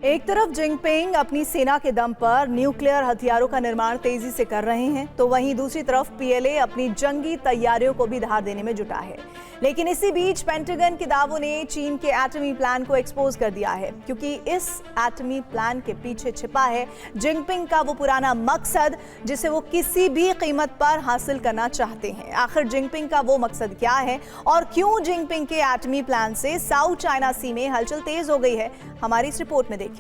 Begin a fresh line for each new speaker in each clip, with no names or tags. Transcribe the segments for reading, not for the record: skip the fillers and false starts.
एक तरफ जिनपिंग अपनी सेना के दम पर न्यूक्लियर हथियारों का निर्माण तेजी से कर रहे हैं, तो वहीं दूसरी तरफ पीएलए अपनी जंगी तैयारियों को भी धार देने में जुटा है। लेकिन इसी बीच पेंटागन के दावों ने चीन के एटमी प्लान को एक्सपोज कर दिया है, क्योंकि इस एटमी प्लान के पीछे छिपा है जिनपिंग का वो पुराना मकसद जिसे वो किसी भी कीमत पर हासिल करना चाहते हैं। आखिर जिनपिंग का वो मकसद क्या है और क्यों जिनपिंग के एटमी प्लान से साउथ चाइना सी में हलचल तेज हो गई है, हमारी इस रिपोर्ट में देखिए।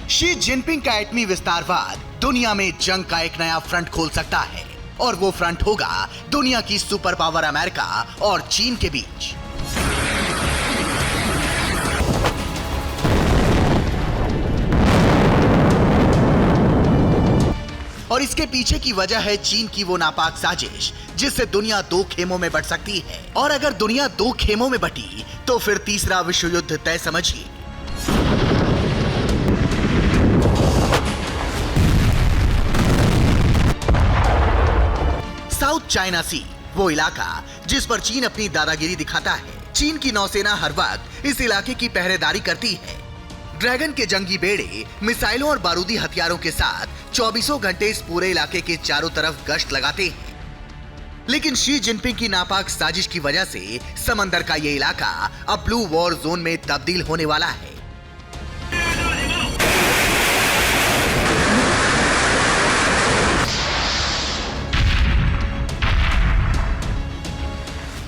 शी जिनपिंग का एटमी विस्तारवाद दुनिया में जंग का एक नया फ्रंट खोल सकता है, और वो फ्रंट होगा दुनिया की सुपर पावर अमेरिका और चीन के बीच। और इसके पीछे की वजह है चीन की वो नापाक साजिश जिससे दुनिया दो खेमों में बंट सकती है, और अगर दुनिया दो खेमों में बटी तो फिर तीसरा विश्व युद्ध तय समझिए। साउथ चाइना सी, वो इलाका जिस पर चीन अपनी दादागिरी दिखाता है। चीन की नौसेना हर वक्त इस इलाके की पहरेदारी करती है। ड्रैगन के जंगी बेड़े मिसाइलों और बारूदी हथियारों के साथ 24 घंटे इस पूरे इलाके के चारों तरफ गश्त लगाते हैं। लेकिन शी जिनपिंग की नापाक साजिश की वजह से समंदर का ये इलाका अब ब्लू वॉर जोन में तब्दील होने वाला है।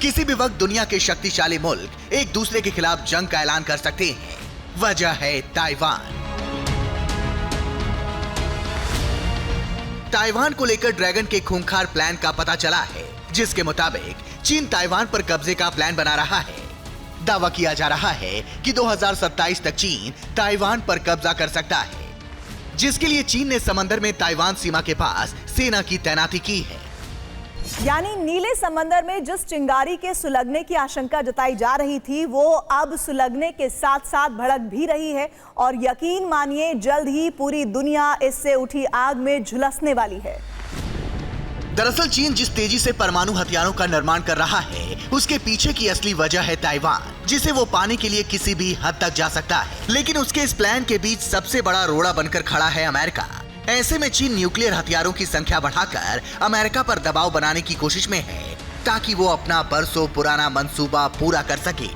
किसी भी वक्त दुनिया के शक्तिशाली मुल्क एक दूसरे के खिलाफ जंग का ऐलान कर सकते हैं। वजह है ताइवान। ताइवान को लेकर ड्रैगन के खूंखार प्लान का पता चला है, जिसके मुताबिक चीन ताइवान पर कब्जे का प्लान बना रहा है। दावा किया जा रहा है कि 2027 तक चीन ताइवान पर कब्जा कर सकता है, जिसके लिए चीन ने समंदर में ताइवान सीमा के पास सेना की तैनाती की है।
यानी नीले समंदर में जिस चिंगारी के सुलगने की आशंका जताई जा रही थी, वो अब सुलगने के साथ साथ भड़क भी रही है, और यकीन मानिए जल्द ही पूरी दुनिया इससे उठी आग में झुलसने वाली है।
दरअसल चीन जिस तेजी से परमाणु हथियारों का निर्माण कर रहा है, उसके पीछे की असली वजह है ताइवान, जिसे वो पाने के लिए किसी भी हद तक जा सकता है। लेकिन उसके इस प्लान के बीच सबसे बड़ा रोड़ा बनकर खड़ा है अमेरिका। ऐसे में चीन न्यूक्लियर हथियारों की संख्या बढ़ाकर अमेरिका पर दबाव बनाने की कोशिश में है, ताकि वो अपना बरसों पुराना मंसूबा पूरा कर सके।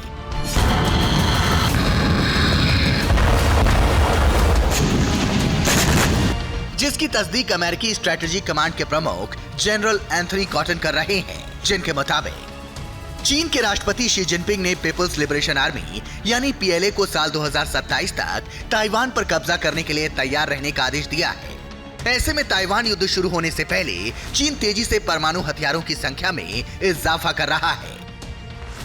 जिसकी तस्दीक अमेरिकी स्ट्रेटेजिक कमांड के प्रमुख जनरल एंथनी कॉटन कर रहे हैं, जिनके मुताबिक चीन के राष्ट्रपति शी जिनपिंग ने पीपल्स लिबरेशन आर्मी यानी पीएलए को साल 2027 तक ताइवान पर कब्जा करने के लिए तैयार रहने का आदेश दिया है। ऐसे में ताइवान युद्ध शुरू होने से पहले चीन तेजी से परमाणु हथियारों की संख्या में इजाफा कर रहा है।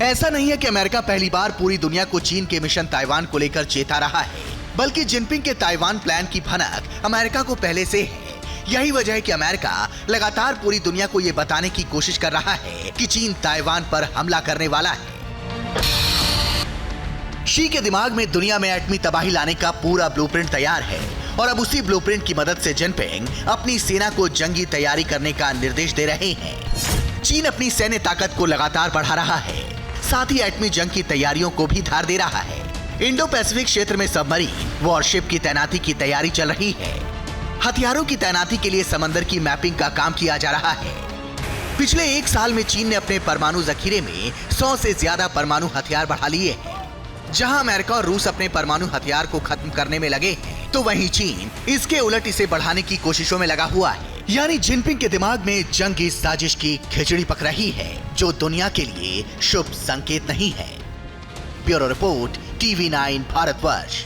ऐसा नहीं है कि अमेरिका पहली बार पूरी दुनिया को चीन के मिशन ताइवान को लेकर चेता रहा है, बल्कि जिनपिंग के ताइवान प्लान की भनक अमेरिका को पहले से है। यही वजह है कि अमेरिका लगातार पूरी दुनिया को यह बताने की कोशिश कर रहा है कि चीन ताइवान पर हमला करने वाला है। शी के दिमाग में दुनिया में एटमी तबाही लाने का पूरा ब्लूप्रिंट तैयार है, और अब उसी ब्लूप्रिंट की मदद से जिनपिंग अपनी सेना को जंगी तैयारी करने का निर्देश दे रहे हैं। चीन अपनी सैन्य ताकत को लगातार बढ़ा रहा है, साथ ही एटमी जंग की तैयारियों को भी धार दे रहा है। इंडो पैसिफिक क्षेत्र में सबमरीन वॉरशिप की तैनाती की तैयारी चल रही है। हथियारों की तैनाती के लिए समंदर की मैपिंग का काम किया जा रहा है। पिछले एक साल में चीन ने अपने परमाणु जखीरे में 100 से ज्यादा परमाणु हथियार बढ़ा लिए हैं। जहां अमेरिका और रूस अपने परमाणु हथियार को खत्म करने में लगे हैं, तो वहीं चीन इसके उलट इसे बढ़ाने की कोशिशों में लगा हुआ है। यानी जिनपिंग के दिमाग में जंगी साजिश की खिचड़ी पक रही है, जो दुनिया के लिए शुभ संकेत नहीं है। Bureau report, TV9 Bharatvarsh.